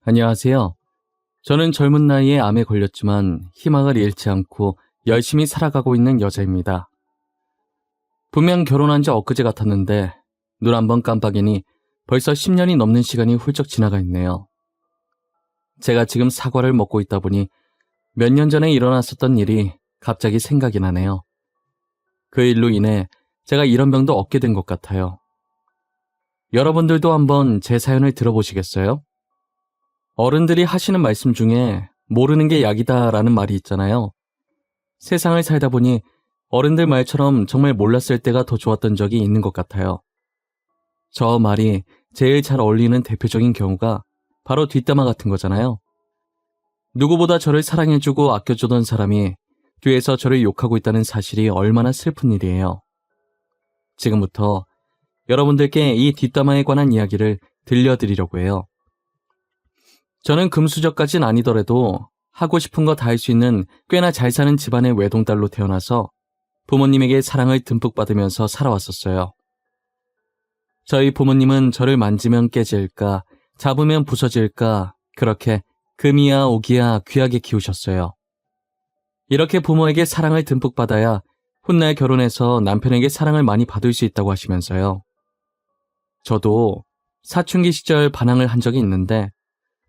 안녕하세요. 저는 젊은 나이에 암에 걸렸지만 희망을 잃지 않고 열심히 살아가고 있는 여자입니다. 분명 결혼한 지 엊그제 같았는데 눈 한 번 깜빡이니 벌써 10년이 넘는 시간이 훌쩍 지나가 있네요. 제가 지금 사과를 먹고 있다 보니 몇 년 전에 일어났었던 일이 갑자기 생각이 나네요. 그 일로 인해 제가 이런 병도 얻게 된 것 같아요. 여러분들도 한번 제 사연을 들어보시겠어요? 어른들이 하시는 말씀 중에 모르는 게 약이다라는 말이 있잖아요. 세상을 살다 보니 어른들 말처럼 정말 몰랐을 때가 더 좋았던 적이 있는 것 같아요. 저 말이 제일 잘 어울리는 대표적인 경우가 바로 뒷담화 같은 거잖아요. 누구보다 저를 사랑해주고 아껴주던 사람이 뒤에서 저를 욕하고 있다는 사실이 얼마나 슬픈 일이에요. 지금부터 여러분들께 이 뒷담화에 관한 이야기를 들려드리려고 해요. 저는 금수저까진 아니더라도 하고 싶은 거 다 할 수 있는 꽤나 잘 사는 집안의 외동딸로 태어나서 부모님에게 사랑을 듬뿍 받으면서 살아왔었어요. 저희 부모님은 저를 만지면 깨질까, 잡으면 부서질까, 그렇게 금이야 오기야 귀하게 키우셨어요. 이렇게 부모에게 사랑을 듬뿍 받아야 훗날 결혼해서 남편에게 사랑을 많이 받을 수 있다고 하시면서요. 저도 사춘기 시절 반항을 한 적이 있는데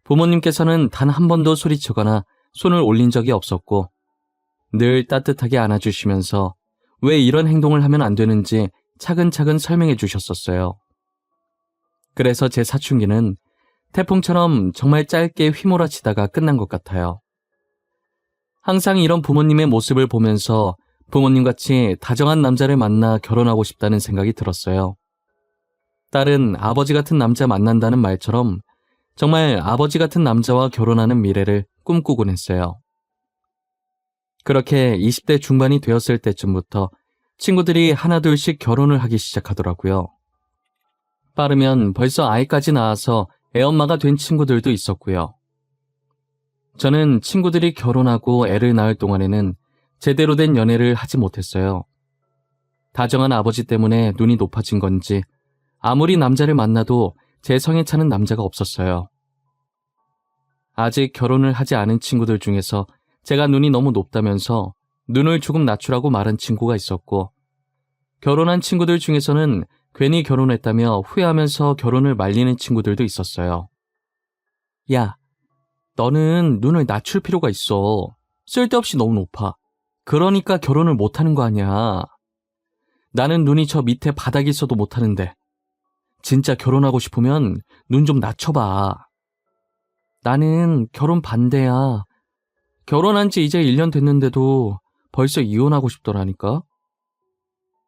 부모님께서는 단 한 번도 소리치거나 손을 올린 적이 없었고 늘 따뜻하게 안아주시면서 왜 이런 행동을 하면 안 되는지 차근차근 설명해 주셨었어요. 그래서 제 사춘기는 태풍처럼 정말 짧게 휘몰아치다가 끝난 것 같아요. 항상 이런 부모님의 모습을 보면서 부모님같이 다정한 남자를 만나 결혼하고 싶다는 생각이 들었어요. 딸은 아버지 같은 남자 만난다는 말처럼 정말 아버지 같은 남자와 결혼하는 미래를 꿈꾸곤 했어요. 그렇게 20대 중반이 되었을 때쯤부터 친구들이 하나둘씩 결혼을 하기 시작하더라고요. 빠르면 벌써 아이까지 낳아서 애엄마가 된 친구들도 있었고요. 저는 친구들이 결혼하고 애를 낳을 동안에는 제대로 된 연애를 하지 못했어요. 다정한 아버지 때문에 눈이 높아진 건지 아무리 남자를 만나도 제 성에 차는 남자가 없었어요. 아직 결혼을 하지 않은 친구들 중에서 제가 눈이 너무 높다면서 눈을 조금 낮추라고 말한 친구가 있었고, 결혼한 친구들 중에서는 괜히 결혼했다며 후회하면서 결혼을 말리는 친구들도 있었어요. 야, 너는 눈을 낮출 필요가 있어. 쓸데없이 너무 높아. 그러니까 결혼을 못하는 거 아니야. 나는 눈이 저 밑에 바닥에 있어도 못하는데 진짜 결혼하고 싶으면 눈 좀 낮춰봐. 나는 결혼 반대야. 결혼한 지 이제 1년 됐는데도 벌써 이혼하고 싶더라니까.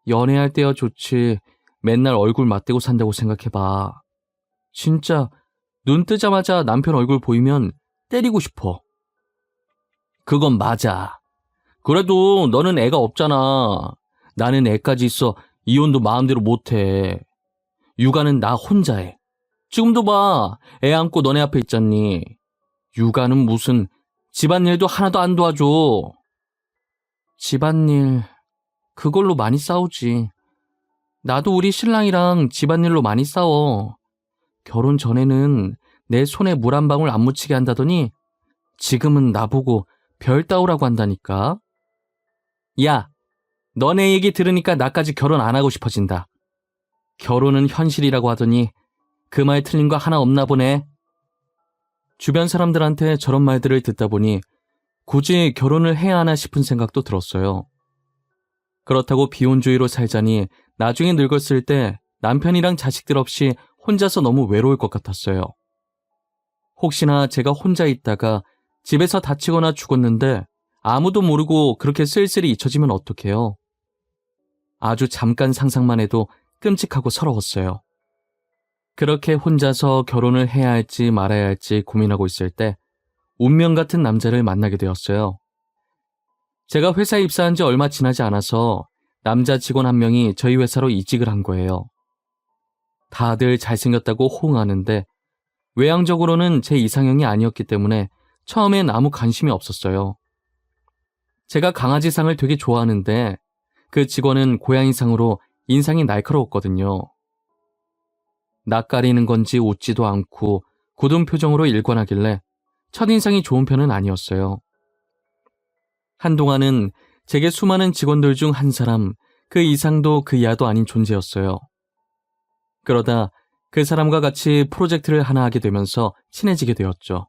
연애할 때야 좋지. 맨날 얼굴 맞대고 산다고 생각해봐. 진짜 눈 뜨자마자 남편 얼굴 보이면 때리고 싶어. 그건 맞아. 그래도 너는 애가 없잖아. 나는 애까지 있어 이혼도 마음대로 못해. 육아는 나 혼자 해. 지금도 봐. 애 안고 너네 앞에 있잖니. 육아는 무슨 집안일도 하나도 안 도와줘. 집안일, 그걸로 많이 싸우지. 나도 우리 신랑이랑 집안일로 많이 싸워. 결혼 전에는 내 손에 물 한 방울 안 묻히게 한다더니 지금은 나보고 별 따오라고 한다니까. 야, 너네 얘기 들으니까 나까지 결혼 안 하고 싶어진다. 결혼은 현실이라고 하더니 그 말 틀린 거 하나 없나 보네. 주변 사람들한테 저런 말들을 듣다 보니 굳이 결혼을 해야 하나 싶은 생각도 들었어요. 그렇다고 비혼주의로 살자니 나중에 늙었을 때 남편이랑 자식들 없이 혼자서 너무 외로울 것 같았어요. 혹시나 제가 혼자 있다가 집에서 다치거나 죽었는데 아무도 모르고 그렇게 쓸쓸히 잊혀지면 어떡해요. 아주 잠깐 상상만 해도 끔찍하고 서러웠어요. 그렇게 혼자서 결혼을 해야 할지 말아야 할지 고민하고 있을 때 운명 같은 남자를 만나게 되었어요. 제가 회사에 입사한 지 얼마 지나지 않아서 남자 직원 한 명이 저희 회사로 이직을 한 거예요. 다들 잘생겼다고 호응하는데 외향적으로는 제 이상형이 아니었기 때문에 처음엔 아무 관심이 없었어요. 제가 강아지상을 되게 좋아하는데 그 직원은 고양이상으로 인상이 날카로웠거든요. 낯가리는 건지 웃지도 않고 굳은 표정으로 일관하길래 첫인상이 좋은 편은 아니었어요. 한동안은 제게 수많은 직원들 중 한 사람, 그 이상도 그 이하도 아닌 존재였어요. 그러다 그 사람과 같이 프로젝트를 하나 하게 되면서 친해지게 되었죠.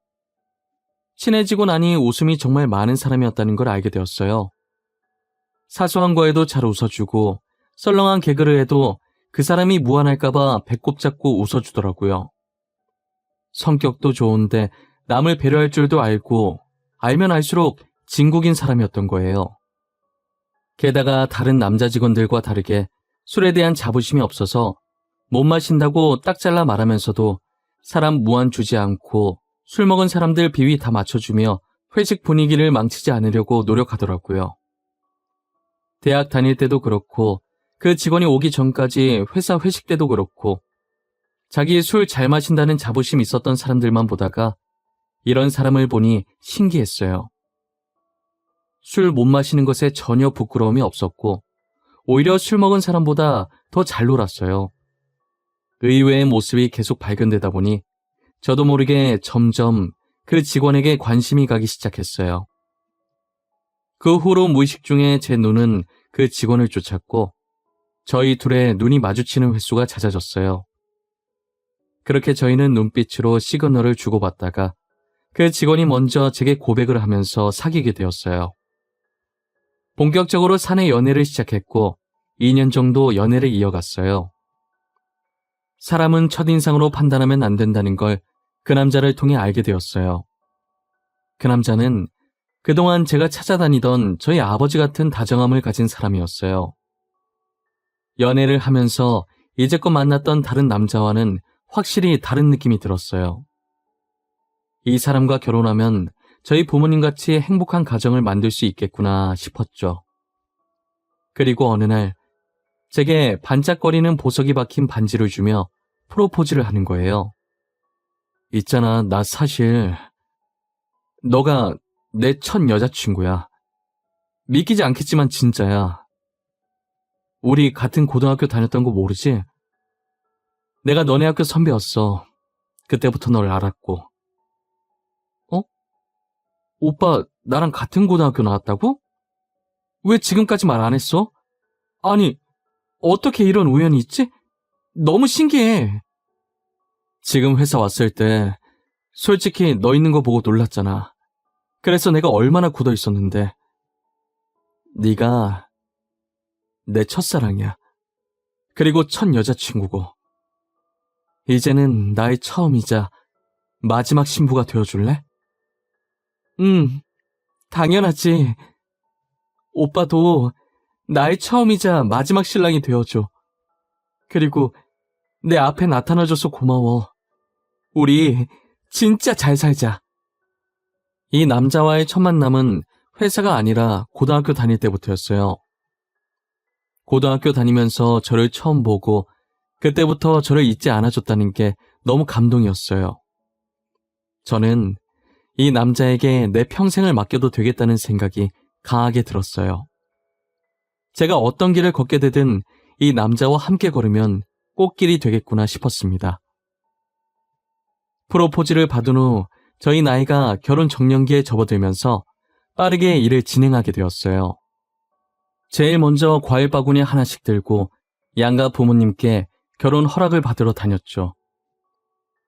친해지고 나니 웃음이 정말 많은 사람이었다는 걸 알게 되었어요. 사소한 거에도 잘 웃어주고 썰렁한 개그를 해도 그 사람이 무안할까봐 배꼽 잡고 웃어주더라고요. 성격도 좋은데 남을 배려할 줄도 알고 알면 알수록 진국인 사람이었던 거예요. 게다가 다른 남자 직원들과 다르게 술에 대한 자부심이 없어서 못 마신다고 딱 잘라 말하면서도 사람 무안 주지 않고 술 먹은 사람들 비위 다 맞춰주며 회식 분위기를 망치지 않으려고 노력하더라고요. 대학 다닐 때도 그렇고 그 직원이 오기 전까지 회사 회식 때도 그렇고 자기 술 잘 마신다는 자부심 있었던 사람들만 보다가 이런 사람을 보니 신기했어요. 술 못 마시는 것에 전혀 부끄러움이 없었고 오히려 술 먹은 사람보다 더 잘 놀았어요. 의외의 모습이 계속 발견되다 보니 저도 모르게 점점 그 직원에게 관심이 가기 시작했어요. 그 후로 무의식 중에 제 눈은 그 직원을 쫓았고 저희 둘의 눈이 마주치는 횟수가 잦아졌어요. 그렇게 저희는 눈빛으로 시그널을 주고받다가 그 직원이 먼저 제게 고백을 하면서 사귀게 되었어요. 본격적으로 사내 연애를 시작했고 2년 정도 연애를 이어갔어요. 사람은 첫인상으로 판단하면 안 된다는 걸 그 남자를 통해 알게 되었어요. 그 남자는 그동안 제가 찾아다니던 저희 아버지 같은 다정함을 가진 사람이었어요. 연애를 하면서 이제껏 만났던 다른 남자와는 확실히 다른 느낌이 들었어요. 이 사람과 결혼하면 저희 부모님같이 행복한 가정을 만들 수 있겠구나 싶었죠. 그리고 어느 날 제게 반짝거리는 보석이 박힌 반지를 주며 프로포즈를 하는 거예요. 있잖아, 나 사실 너가 내 첫 여자친구야. 믿기지 않겠지만 진짜야. 우리 같은 고등학교 다녔던 거 모르지? 내가 너네 학교 선배였어. 그때부터 널 알았고. 어? 오빠 나랑 같은 고등학교 나왔다고? 왜 지금까지 말 안 했어? 아니, 어떻게 이런 우연이 있지? 너무 신기해. 지금 회사 왔을 때 솔직히 너 있는 거 보고 놀랐잖아. 그래서 내가 얼마나 굳어 있었는데. 네가 내 첫사랑이야. 그리고 첫 여자친구고. 이제는 나의 처음이자 마지막 신부가 되어줄래? 당연하지. 오빠도 나의 처음이자 마지막 신랑이 되어줘. 그리고 내 앞에 나타나줘서 고마워. 우리 진짜 잘 살자. 이 남자와의 첫 만남은 회사가 아니라 고등학교 다닐 때부터였어요. 고등학교 다니면서 저를 처음 보고 그때부터 저를 잊지 않아줬다는 게 너무 감동이었어요. 저는 이 남자에게 내 평생을 맡겨도 되겠다는 생각이 강하게 들었어요. 제가 어떤 길을 걷게 되든 이 남자와 함께 걸으면 꽃길이 되겠구나 싶었습니다. 프로포즈를 받은 후 저희 나이가 결혼 정년기에 접어들면서 빠르게 일을 진행하게 되었어요. 제일 먼저 과일 바구니 하나씩 들고 양가 부모님께 결혼 허락을 받으러 다녔죠.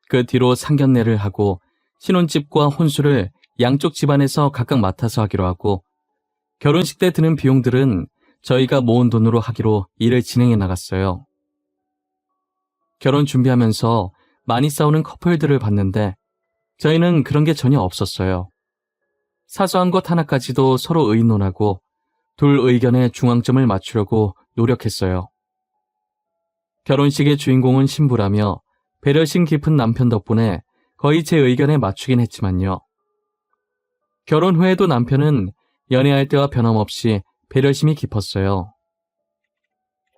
그 뒤로 상견례를 하고 신혼집과 혼수를 양쪽 집안에서 각각 맡아서 하기로 하고 결혼식 때 드는 비용들은 저희가 모은 돈으로 하기로 일을 진행해 나갔어요. 결혼 준비하면서 많이 싸우는 커플들을 봤는데 저희는 그런 게 전혀 없었어요. 사소한 것 하나까지도 서로 의논하고 둘 의견에 중앙점을 맞추려고 노력했어요. 결혼식의 주인공은 신부라며 배려심 깊은 남편 덕분에 거의 제 의견에 맞추긴 했지만요. 결혼 후에도 남편은 연애할 때와 변함없이 배려심이 깊었어요.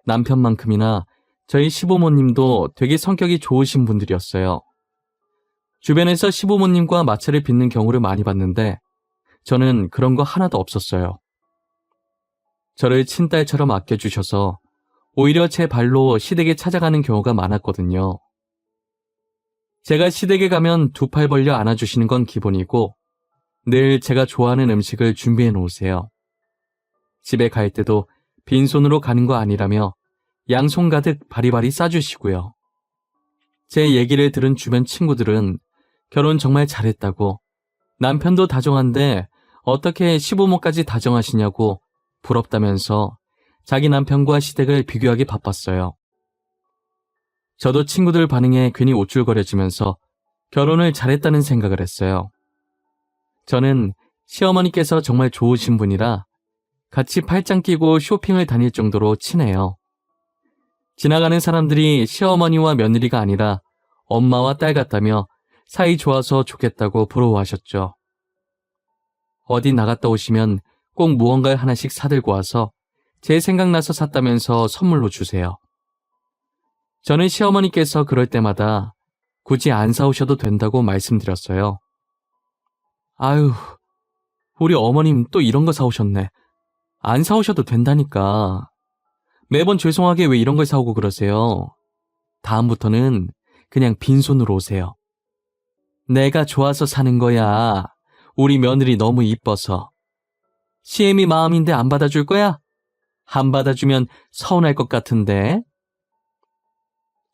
남편만큼이나 저희 시부모님도 되게 성격이 좋으신 분들이었어요. 주변에서 시부모님과 마찰을 빚는 경우를 많이 봤는데 저는 그런 거 하나도 없었어요. 저를 친딸처럼 아껴주셔서 오히려 제 발로 시댁에 찾아가는 경우가 많았거든요. 제가 시댁에 가면 두 팔 벌려 안아주시는 건 기본이고 늘 제가 좋아하는 음식을 준비해 놓으세요. 집에 갈 때도 빈손으로 가는 거 아니라며 양손 가득 바리바리 싸주시고요. 제 얘기를 들은 주변 친구들은 결혼 정말 잘했다고, 남편도 다정한데 어떻게 시부모까지 다정하시냐고 부럽다면서 자기 남편과 시댁을 비교하기 바빴어요. 저도 친구들 반응에 괜히 우쭐거려지면서 결혼을 잘했다는 생각을 했어요. 저는 시어머니께서 정말 좋으신 분이라 같이 팔짱 끼고 쇼핑을 다닐 정도로 친해요. 지나가는 사람들이 시어머니와 며느리가 아니라 엄마와 딸 같다며 사이 좋아서 좋겠다고 부러워하셨죠. 어디 나갔다 오시면 꼭 무언가를 하나씩 사들고 와서 제 생각나서 샀다면서 선물로 주세요. 저는 시어머니께서 그럴 때마다 굳이 안 사오셔도 된다고 말씀드렸어요. 아유, 우리 어머님 또 이런 거 사오셨네. 안 사오셔도 된다니까. 매번 죄송하게 왜 이런 걸 사오고 그러세요? 다음부터는 그냥 빈손으로 오세요. 내가 좋아서 사는 거야. 우리 며느리 너무 이뻐서. 시애미 마음인데 안 받아줄 거야? 안 받아주면 서운할 것 같은데.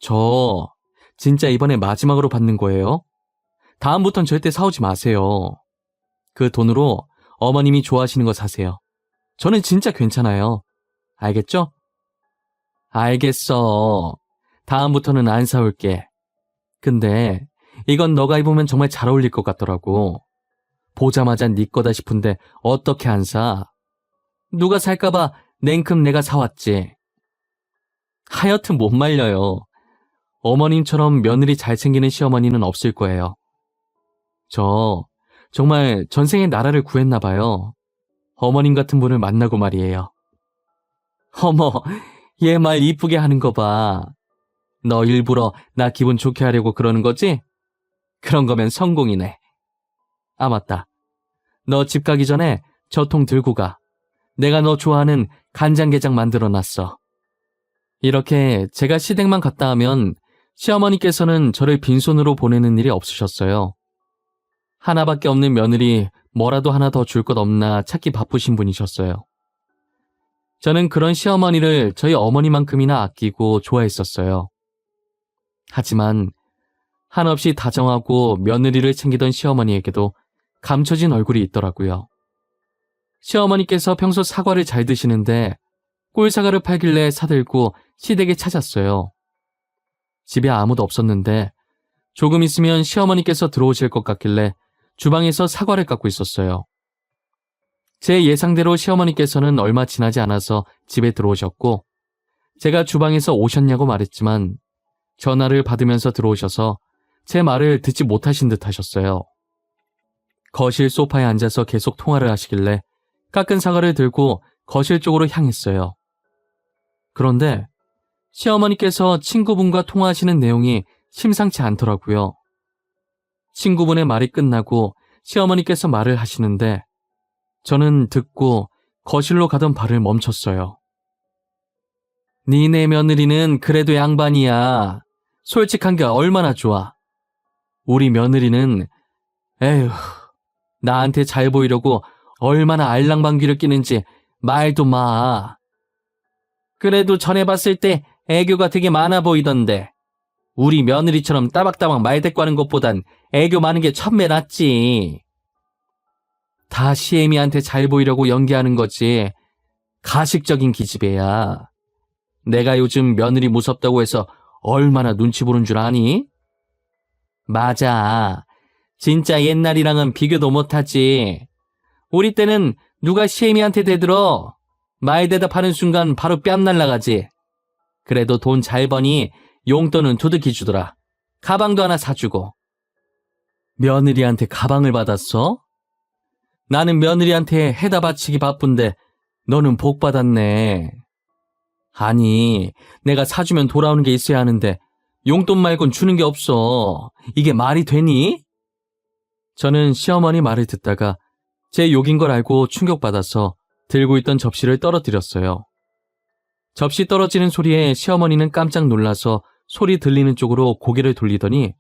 저 진짜 이번에 마지막으로 받는 거예요. 다음부턴 절대 사오지 마세요. 그 돈으로 어머님이 좋아하시는 거 사세요. 저는 진짜 괜찮아요. 알겠죠? 알겠어. 다음부터는 안 사올게. 근데 이건 너가 입으면 정말 잘 어울릴 것 같더라고. 보자마자 네 거다 싶은데 어떻게 안 사? 누가 살까봐 냉큼 내가 사왔지. 하여튼 못 말려요. 어머님처럼 며느리 잘생기는 시어머니는 없을 거예요. 저 정말 전생에 나라를 구했나 봐요. 어머님 같은 분을 만나고 말이에요. 어머, 얘 말 이쁘게 하는 거 봐. 너 일부러 나 기분 좋게 하려고 그러는 거지? 그런 거면 성공이네. 아, 맞다. 너 집 가기 전에 저 통 들고 가. 내가 너 좋아하는 간장게장 만들어놨어. 이렇게 제가 시댁만 갔다 하면 시어머니께서는 저를 빈손으로 보내는 일이 없으셨어요. 하나밖에 없는 며느리 뭐라도 하나 더 줄 것 없나 찾기 바쁘신 분이셨어요. 저는 그런 시어머니를 저희 어머니만큼이나 아끼고 좋아했었어요. 하지만 한없이 다정하고 며느리를 챙기던 시어머니에게도 감춰진 얼굴이 있더라고요. 시어머니께서 평소 사과를 잘 드시는데 꿀사과를 팔길래 사들고 시댁에 찾았어요. 집에 아무도 없었는데 조금 있으면 시어머니께서 들어오실 것 같길래 주방에서 사과를 깎고 있었어요. 제 예상대로 시어머니께서는 얼마 지나지 않아서 집에 들어오셨고 제가 주방에서 오셨냐고 말했지만 전화를 받으면서 들어오셔서 제 말을 듣지 못하신 듯 하셨어요. 거실 소파에 앉아서 계속 통화를 하시길래 깎은 사과를 들고 거실 쪽으로 향했어요. 그런데 시어머니께서 친구분과 통화하시는 내용이 심상치 않더라고요. 친구분의 말이 끝나고 시어머니께서 말을 하시는데 저는 듣고 거실로 가던 발을 멈췄어요. 니네 며느리는 그래도 양반이야. 솔직한 게 얼마나 좋아. 우리 며느리는 에휴, 나한테 잘 보이려고 얼마나 알랑방귀를 끼는지 말도 마. 그래도 전에 봤을 때 애교가 되게 많아 보이던데. 우리 며느리처럼 따박따박 말대꾸하는 것보단 애교 많은 게 천배 낫지. 다 시애미한테 잘 보이려고 연기하는 거지. 가식적인 기집애야. 내가 요즘 며느리 무섭다고 해서 얼마나 눈치 보는 줄 아니? 맞아. 진짜 옛날이랑은 비교도 못하지. 우리 때는 누가 시애미한테 대들어 말 대답하는 순간 바로 뺨 날라가지. 그래도 돈 잘 버니 용돈은 두둑이 주더라. 가방도 하나 사주고. 며느리한테 가방을 받았어? 나는 며느리한테 해다 바치기 바쁜데 너는 복 받았네. 아니, 내가 사주면 돌아오는 게 있어야 하는데 용돈 말곤 주는 게 없어. 이게 말이 되니? 저는 시어머니 말을 듣다가 제 욕인 걸 알고 충격받아서 들고 있던 접시를 떨어뜨렸어요. 접시 떨어지는 소리에 시어머니는 깜짝 놀라서 소리 들리는 쪽으로 고개를 돌리더니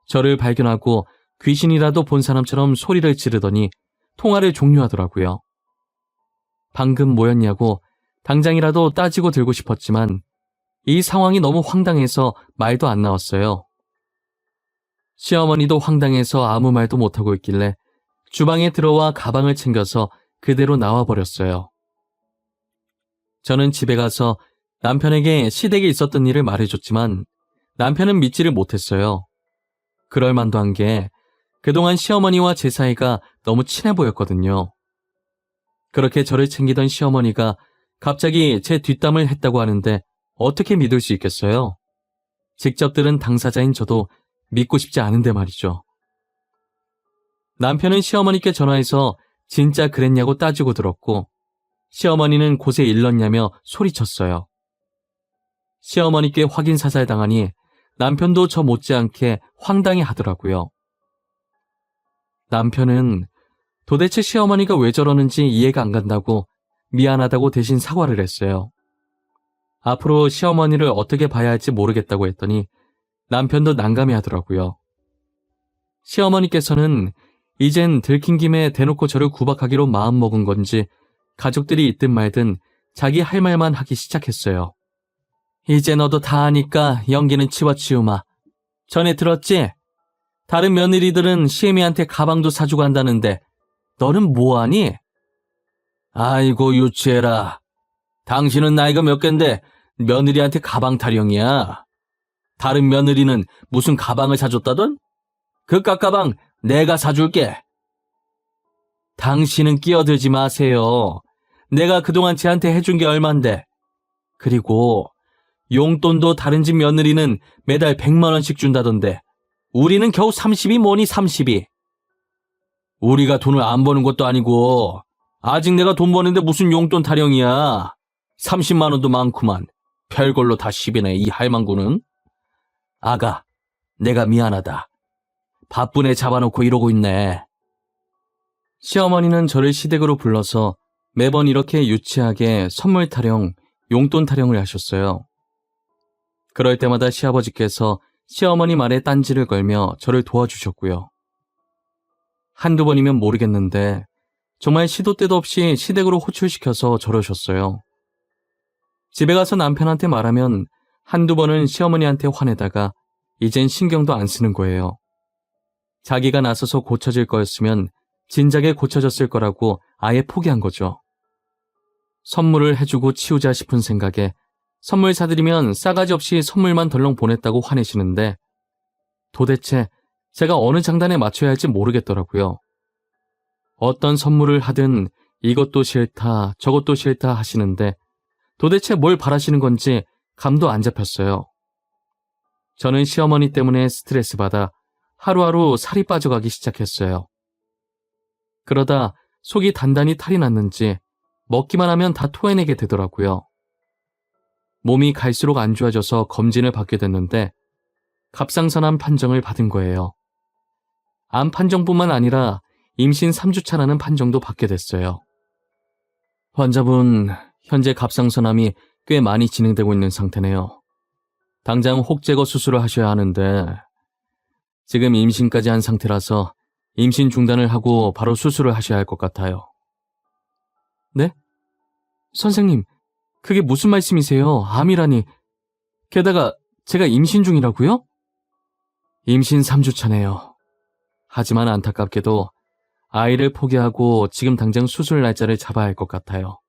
저를 발견하고 귀신이라도 본 사람처럼 소리를 지르더니 통화를 종료하더라고요. 방금 뭐였냐고 당장이라도 따지고 들고 싶었지만 이 상황이 너무 황당해서 말도 안 나왔어요. 시어머니도 황당해서 아무 말도 못하고 있길래 주방에 들어와 가방을 챙겨서 그대로 나와버렸어요. 저는 집에 가서 남편에게 시댁에 있었던 일을 말해줬지만 남편은 믿지를 못했어요. 그럴 만도 한 게 그동안 시어머니와 제 사이가 너무 친해 보였거든요. 그렇게 저를 챙기던 시어머니가 갑자기 제 뒷담을 했다고 하는데 어떻게 믿을 수 있겠어요? 직접 들은 당사자인 저도 믿고 싶지 않은데 말이죠. 남편은 시어머니께 전화해서 진짜 그랬냐고 따지고 들었고 시어머니는 곳에 일렀냐며 소리쳤어요. 시어머니께 확인 사살 당하니 남편도 저 못지않게 황당해 하더라고요. 남편은 도대체 시어머니가 왜 저러는지 이해가 안 간다고 미안하다고 대신 사과를 했어요. 앞으로 시어머니를 어떻게 봐야 할지 모르겠다고 했더니 남편도 난감해 하더라고요. 시어머니께서는 이젠 들킨 김에 대놓고 저를 구박하기로 마음먹은 건지 가족들이 있든 말든 자기 할 말만 하기 시작했어요. 이제 너도 다 아니까 연기는 치워치우마. 전에 들었지? 다른 며느리들은 시애미한테 가방도 사주고 한다는데 너는 뭐하니? 아이고 유치해라. 당신은 나이가 몇 갠데 며느리한테 가방 타령이야. 다른 며느리는 무슨 가방을 사줬다던? 그 깎가방 내가 사줄게. 당신은 끼어들지 마세요. 내가 그동안 쟤한테 해준 게 얼만데. 그리고 용돈도 다른 집 며느리는 매달 100만 원씩 준다던데 우리는 겨우 30이 뭐니 30이. 우리가 돈을 안 버는 것도 아니고 아직 내가 돈 버는데 무슨 용돈 타령이야. 30만 원도 많구만. 별걸로 다 10이네 이 할망구는. 아가, 내가 미안하다. 바쁜 애 잡아놓고 이러고 있네. 시어머니는 저를 시댁으로 불러서 매번 이렇게 유치하게 선물 타령, 용돈 타령을 하셨어요. 그럴 때마다 시아버지께서 시어머니 말에 딴지를 걸며 저를 도와주셨고요. 한두 번이면 모르겠는데 정말 시도 때도 없이 시댁으로 호출시켜서 저러셨어요. 집에 가서 남편한테 말하면 한두 번은 시어머니한테 화내다가 이젠 신경도 안 쓰는 거예요. 자기가 나서서 고쳐질 거였으면 진작에 고쳐졌을 거라고 아예 포기한 거죠. 선물을 해주고 치우자 싶은 생각에 선물 사드리면 싸가지 없이 선물만 덜렁 보냈다고 화내시는데 도대체 제가 어느 장단에 맞춰야 할지 모르겠더라고요. 어떤 선물을 하든 이것도 싫다 저것도 싫다 하시는데 도대체 뭘 바라시는 건지 감도 안 잡혔어요. 저는 시어머니 때문에 스트레스 받아 하루하루 살이 빠져가기 시작했어요. 그러다 속이 단단히 탈이 났는지 먹기만 하면 다 토해내게 되더라고요. 몸이 갈수록 안 좋아져서 검진을 받게 됐는데 갑상선암 판정을 받은 거예요. 암 판정뿐만 아니라 임신 3주차라는 판정도 받게 됐어요. 환자분, 현재 갑상선암이 꽤 많이 진행되고 있는 상태네요. 당장 혹제거 수술을 하셔야 하는데 지금 임신까지 한 상태라서 임신 중단을 하고 바로 수술을 하셔야 할 것 같아요. 네? 선생님, 그게 무슨 말씀이세요? 암이라니. 게다가 제가 임신 중이라고요? 임신 3주차네요. 하지만 안타깝게도 아이를 포기하고 지금 당장 수술 날짜를 잡아야 할 것 같아요.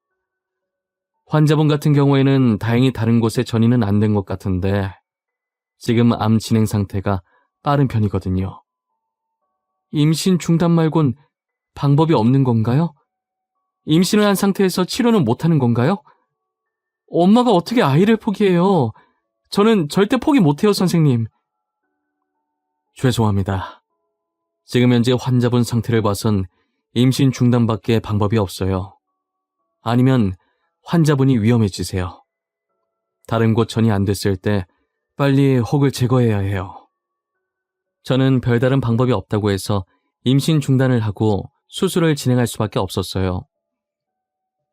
환자분 같은 경우에는 다행히 다른 곳에 전이는 안 된 것 같은데 지금 암 진행 상태가 빠른 편이거든요. 임신 중단 말곤 방법이 없는 건가요? 임신을 한 상태에서 치료는 못하는 건가요? 엄마가 어떻게 아이를 포기해요? 저는 절대 포기 못해요, 선생님. 죄송합니다. 지금 현재 환자분 상태를 봐선 임신 중단밖에 방법이 없어요. 아니면 환자분이 위험해지세요. 다른 곳 전이 안 됐을 때 빨리 혹을 제거해야 해요. 저는 별다른 방법이 없다고 해서 임신 중단을 하고 수술을 진행할 수밖에 없었어요.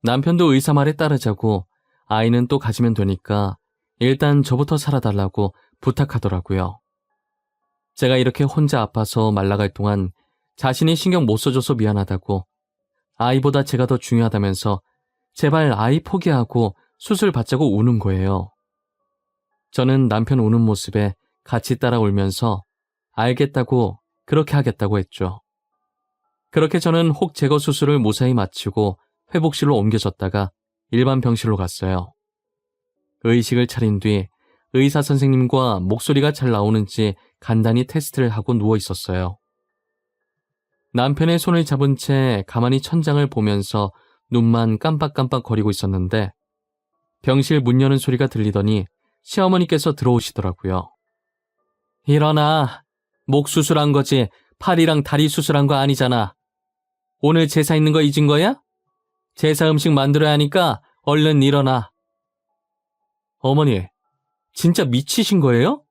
남편도 의사 말에 따르자고 아이는 또 가지면 되니까 일단 저부터 살아달라고 부탁하더라고요. 제가 이렇게 혼자 아파서 말라갈 동안 자신이 신경 못 써줘서 미안하다고, 아이보다 제가 더 중요하다면서 제발 아이 포기하고 수술 받자고 우는 거예요. 저는 남편 우는 모습에 같이 따라 울면서 알겠다고, 그렇게 하겠다고 했죠. 그렇게 저는 혹 제거 수술을 무사히 마치고 회복실로 옮겨졌다가 일반 병실로 갔어요. 의식을 차린 뒤 의사 선생님과 목소리가 잘 나오는지 간단히 테스트를 하고 누워 있었어요. 남편의 손을 잡은 채 가만히 천장을 보면서 눈만 깜빡깜빡 거리고 있었는데 병실 문 여는 소리가 들리더니 시어머니께서 들어오시더라고요. 일어나. 목 수술한 거지 팔이랑 다리 수술한 거 아니잖아. 오늘 제사 있는 거 잊은 거야? 제사 음식 만들어야 하니까 얼른 일어나. 어머니, 진짜 미치신 거예요?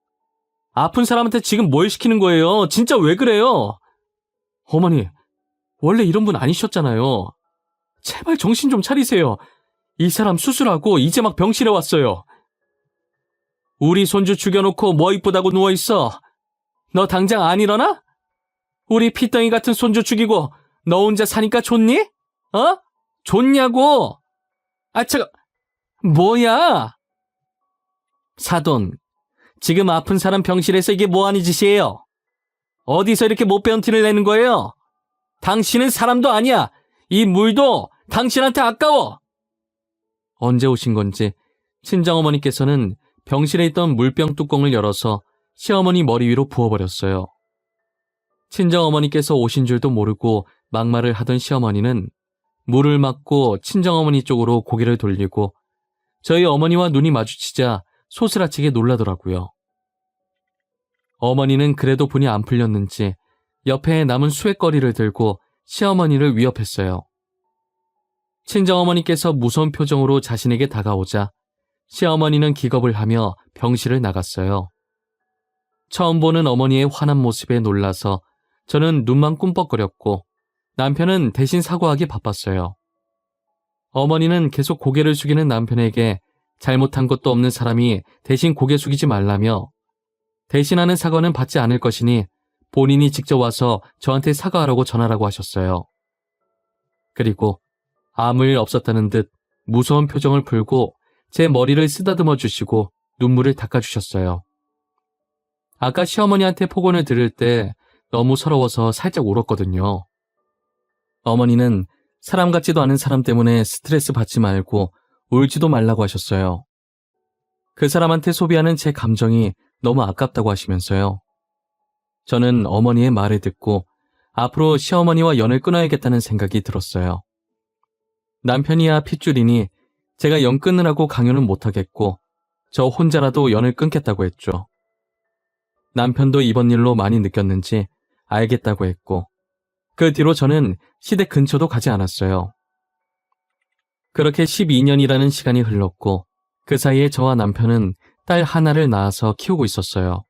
아픈 사람한테 지금 뭘 시키는 거예요? 진짜 왜 그래요? 어머니, 원래 이런 분 아니셨잖아요. 제발 정신 좀 차리세요. 이 사람 수술하고 이제 막 병실에 왔어요. 우리 손주 죽여놓고 뭐 이쁘다고 누워있어. 너 당장 안 일어나? 우리 피덩이 같은 손주 죽이고 너 혼자 사니까 좋니? 어? 좋냐고? 아, 뭐야? 사돈, 지금 아픈 사람 병실에서 이게 뭐하는 짓이에요? 어디서 이렇게 못 배운 티를 내는 거예요? 당신은 사람도 아니야. 이 물도 당신한테 아까워. 언제 오신 건지 친정어머니께서는 병실에 있던 물병 뚜껑을 열어서 시어머니 머리 위로 부어버렸어요. 친정어머니께서 오신 줄도 모르고 막말을 하던 시어머니는 물을 맞고 친정어머니 쪽으로 고개를 돌리고 저희 어머니와 눈이 마주치자 소스라치게 놀라더라고요. 어머니는 그래도 분이 안 풀렸는지 옆에 남은 수액거리를 들고 시어머니를 위협했어요. 친정어머니께서 무서운 표정으로 자신에게 다가오자 시어머니는 기겁을 하며 병실을 나갔어요. 처음 보는 어머니의 환한 모습에 놀라서 저는 눈만 꿈뻑거렸고 남편은 대신 사과하기 바빴어요. 어머니는 계속 고개를 숙이는 남편에게 잘못한 것도 없는 사람이 대신 고개 숙이지 말라며 대신하는 사과는 받지 않을 것이니 본인이 직접 와서 저한테 사과하라고 전하라고 하셨어요. 그리고 아무 일 없었다는 듯 무서운 표정을 풀고 제 머리를 쓰다듬어 주시고 눈물을 닦아주셨어요. 아까 시어머니한테 폭언을 들을 때 너무 서러워서 살짝 울었거든요. 어머니는 사람 같지도 않은 사람 때문에 스트레스 받지 말고 울지도 말라고 하셨어요. 그 사람한테 소비하는 제 감정이 너무 아깝다고 하시면서요. 저는 어머니의 말을 듣고 앞으로 시어머니와 연을 끊어야겠다는 생각이 들었어요. 남편이야 핏줄이니 제가 연 끊으라고 강요는 못하겠고 저 혼자라도 연을 끊겠다고 했죠. 남편도 이번 일로 많이 느꼈는지 알겠다고 했고 그 뒤로 저는 시댁 근처도 가지 않았어요. 그렇게 12년이라는 시간이 흘렀고 그 사이에 저와 남편은 딸 하나를 낳아서 키우고 있었어요.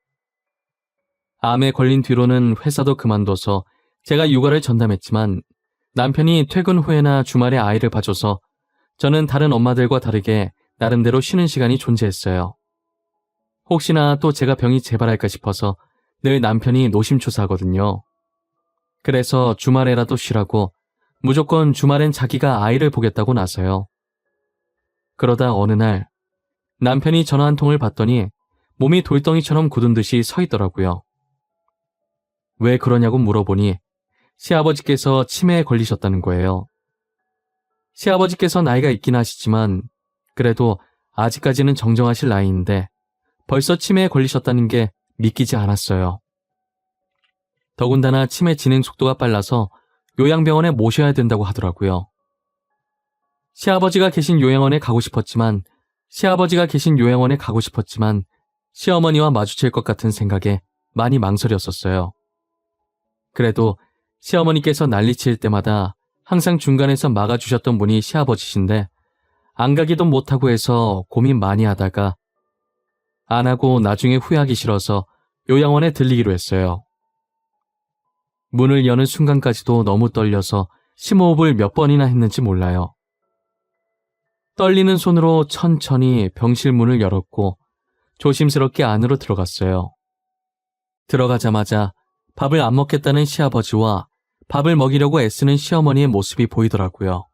암에 걸린 뒤로는 회사도 그만둬서 제가 육아를 전담했지만 남편이 퇴근 후에나 주말에 아이를 봐줘서 저는 다른 엄마들과 다르게 나름대로 쉬는 시간이 존재했어요. 혹시나 또 제가 병이 재발할까 싶어서 늘 남편이 노심초사하거든요. 그래서 주말에라도 쉬라고 무조건 주말엔 자기가 아이를 보겠다고 나서요. 그러다 어느 날 남편이 전화 한 통을 받더니 몸이 돌덩이처럼 굳은 듯이 서 있더라고요. 왜 그러냐고 물어보니 시아버지께서 치매에 걸리셨다는 거예요. 시아버지께서 나이가 있긴 하시지만 그래도 아직까지는 정정하실 나이인데 벌써 치매에 걸리셨다는 게 믿기지 않았어요. 더군다나 치매 진행 속도가 빨라서 요양병원에 모셔야 된다고 하더라고요. 시아버지가 계신 요양원에 가고 싶었지만 시어머니와 마주칠 것 같은 생각에 많이 망설였었어요. 그래도 시어머니께서 난리칠 때마다 항상 중간에서 막아주셨던 분이 시아버지신데 안 가기도 못하고 해서 고민 많이 하다가 안 하고 나중에 후회하기 싫어서 요양원에 들리기로 했어요. 문을 여는 순간까지도 너무 떨려서 심호흡을 몇 번이나 했는지 몰라요. 떨리는 손으로 천천히 병실 문을 열었고 조심스럽게 안으로 들어갔어요. 들어가자마자 밥을 안 먹겠다는 시아버지와 밥을 먹이려고 애쓰는 시어머니의 모습이 보이더라고요.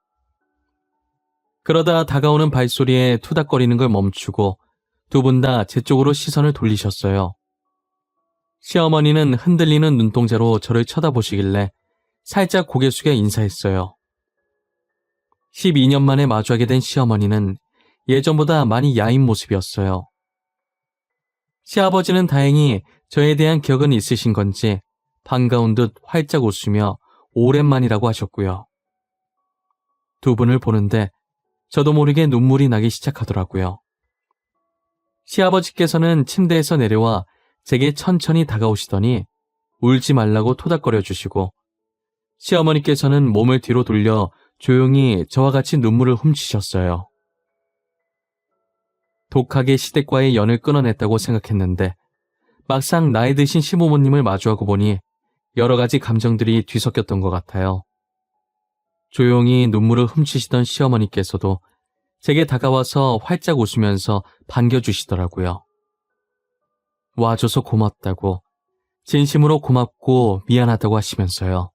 그러다 다가오는 발소리에 투닥거리는 걸 멈추고 두 분 다 제 쪽으로 시선을 돌리셨어요. 시어머니는 흔들리는 눈동자로 저를 쳐다보시길래 살짝 고개 숙여 인사했어요. 12년 만에 마주하게 된 시어머니는 예전보다 많이 야인 모습이었어요. 시아버지는 다행히 저에 대한 기억은 있으신 건지 반가운 듯 활짝 웃으며 오랜만이라고 하셨고요. 두 분을 보는데 저도 모르게 눈물이 나기 시작하더라고요. 시아버지께서는 침대에서 내려와 제게 천천히 다가오시더니 울지 말라고 토닥거려 주시고 시어머니께서는 몸을 뒤로 돌려 조용히 저와 같이 눈물을 훔치셨어요. 독하게 시댁과의 연을 끊어냈다고 생각했는데 막상 나이 드신 시부모님을 마주하고 보니 여러 가지 감정들이 뒤섞였던 것 같아요. 조용히 눈물을 훔치시던 시어머니께서도 제게 다가와서 활짝 웃으면서 반겨주시더라고요. 와줘서 고맙다고, 진심으로 고맙고 미안하다고 하시면서요.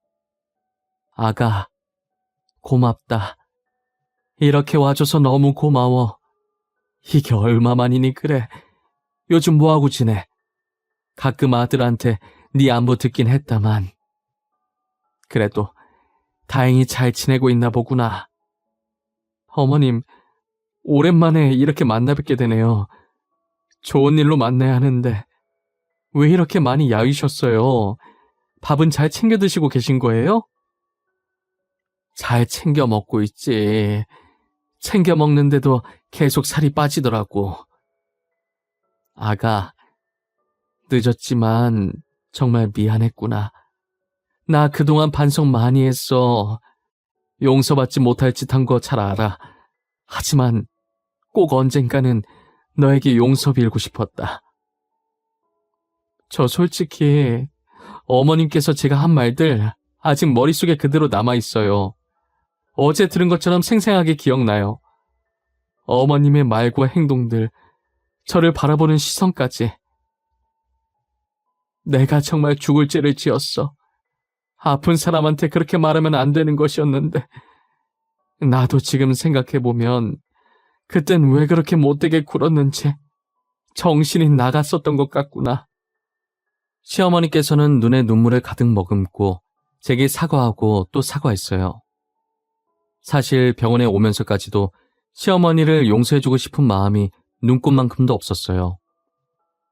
아가, 고맙다. 이렇게 와줘서 너무 고마워. 이게 얼마만이니 그래. 요즘 뭐하고 지내? 가끔 아들한테 네 안부 듣긴 했다만. 그래도 다행히 잘 지내고 있나 보구나. 어머님, 오랜만에 이렇게 만나 뵙게 되네요. 좋은 일로 만나야 하는데 왜 이렇게 많이 야위셨어요? 밥은 잘 챙겨 드시고 계신 거예요? 잘 챙겨 먹고 있지. 챙겨 먹는데도 계속 살이 빠지더라고. 아가, 늦었지만 정말 미안했구나. 나 그동안 반성 많이 했어. 용서받지 못할 짓 한 거 잘 알아. 하지만 꼭 언젠가는 너에게 용서 빌고 싶었다. 저 솔직히 어머님께서 제가 한 말들 아직 머릿속에 그대로 남아있어요. 어제 들은 것처럼 생생하게 기억나요. 어머님의 말과 행동들, 저를 바라보는 시선까지. 내가 정말 죽을 죄를 지었어. 아픈 사람한테 그렇게 말하면 안 되는 것이었는데 나도 지금 생각해보면 그땐 왜 그렇게 못되게 굴었는지 정신이 나갔었던 것 같구나. 시어머니께서는 눈에 눈물을 가득 머금고 제게 사과하고 또 사과했어요. 사실 병원에 오면서까지도 시어머니를 용서해주고 싶은 마음이 눈꽃만큼도 없었어요.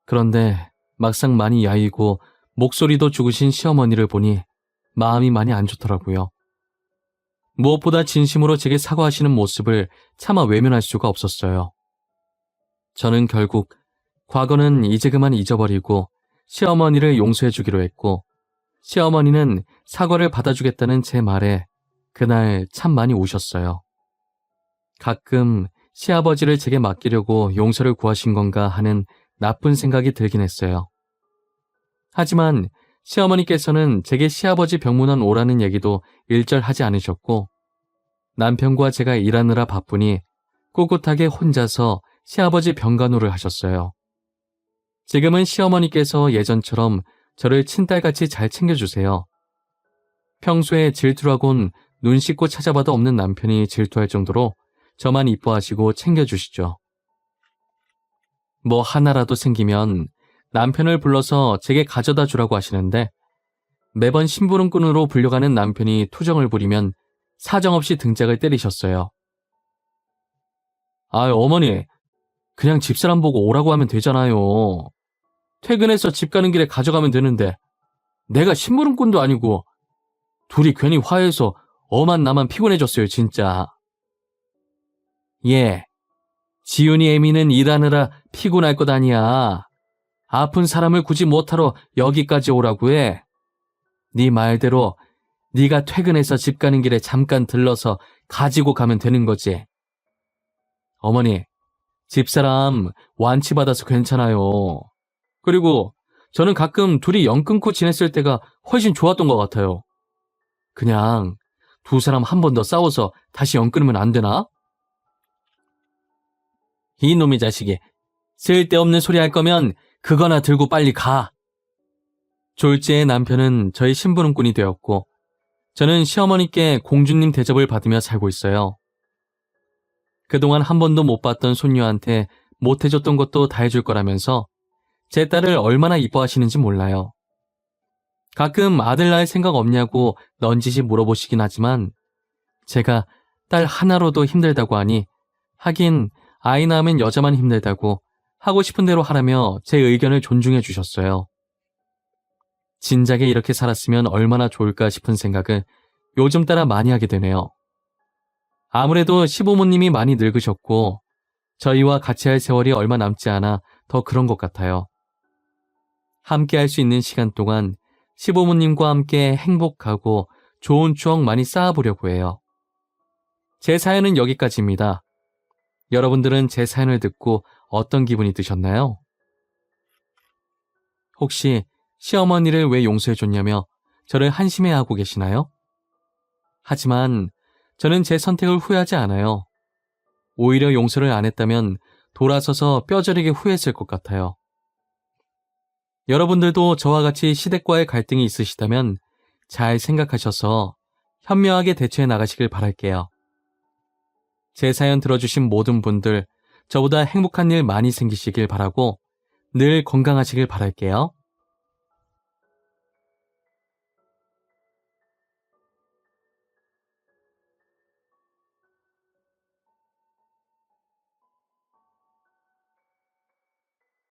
그런데 막상 많이 야이고 목소리도 죽으신 시어머니를 보니 마음이 많이 안 좋더라고요. 무엇보다 진심으로 제게 사과하시는 모습을 차마 외면할 수가 없었어요. 저는 결국 과거는 이제 그만 잊어버리고 시어머니를 용서해주기로 했고 시어머니는 사과를 받아주겠다는 제 말에 그날 참 많이 우셨어요. 가끔 시아버지를 제게 맡기려고 용서를 구하신 건가 하는 나쁜 생각이 들긴 했어요. 하지만 시어머니께서는 제게 시아버지 병문안 오라는 얘기도 일절 하지 않으셨고 남편과 제가 일하느라 바쁘니 꿋꿋하게 혼자서 시아버지 병간호를 하셨어요. 지금은 시어머니께서 예전처럼 저를 친딸같이 잘 챙겨주세요. 평소에 질투라곤 눈 씻고 찾아봐도 없는 남편이 질투할 정도로 저만 이뻐하시고 챙겨주시죠. 뭐 하나라도 생기면 남편을 불러서 제게 가져다 주라고 하시는데 매번 심부름꾼으로 불려가는 남편이 투정을 부리면 사정없이 등짝을 때리셨어요. 어머니, 그냥 집사람 보고 오라고 하면 되잖아요. 퇴근해서 집 가는 길에 가져가면 되는데 내가 심부름꾼도 아니고 둘이 괜히 화해해서 엄한 나만 피곤해졌어요, 진짜. 예, 지훈이 애미는 일하느라 피곤할 것 아니야. 아픈 사람을 굳이 못하러 여기까지 오라고 해. 네 말대로 네가 퇴근해서 집 가는 길에 잠깐 들러서 가지고 가면 되는 거지. 어머니, 집사람 완치받아서 괜찮아요. 그리고 저는 가끔 둘이 연 끊고 지냈을 때가 훨씬 좋았던 것 같아요. 그냥 두 사람 한 번 더 싸워서 다시 연 끊으면 안 되나? 이놈의 자식이 쓸데없는 소리 할 거면 그거나 들고 빨리 가. 졸지의 남편은 저희 심부름꾼이 되었고 저는 시어머니께 공주님 대접을 받으며 살고 있어요. 그동안 한 번도 못 봤던 손녀한테 못 해줬던 것도 다 해줄 거라면서 제 딸을 얼마나 이뻐하시는지 몰라요. 가끔 아들 낳을 생각 없냐고 넌지시 물어보시긴 하지만 제가 딸 하나로도 힘들다고 하니 하긴 아이 낳으면 여자만 힘들다고 하고 싶은 대로 하라며 제 의견을 존중해 주셨어요. 진작에 이렇게 살았으면 얼마나 좋을까 싶은 생각을 요즘 따라 많이 하게 되네요. 아무래도 시부모님이 많이 늙으셨고 저희와 같이 할 세월이 얼마 남지 않아 더 그런 것 같아요. 함께 할 수 있는 시간 동안 시부모님과 함께 행복하고 좋은 추억 많이 쌓아보려고 해요. 제 사연은 여기까지입니다. 여러분들은 제 사연을 듣고 어떤 기분이 드셨나요? 혹시 시어머니를 왜 용서해줬냐며 저를 한심해하고 계시나요? 하지만 저는 제 선택을 후회하지 않아요. 오히려 용서를 안 했다면 돌아서서 뼈저리게 후회했을 것 같아요. 여러분들도 저와 같이 시댁과의 갈등이 있으시다면 잘 생각하셔서 현명하게 대처해 나가시길 바랄게요. 제 사연 들어주신 모든 분들, 저보다 행복한 일 많이 생기시길 바라고 늘 건강하시길 바랄게요.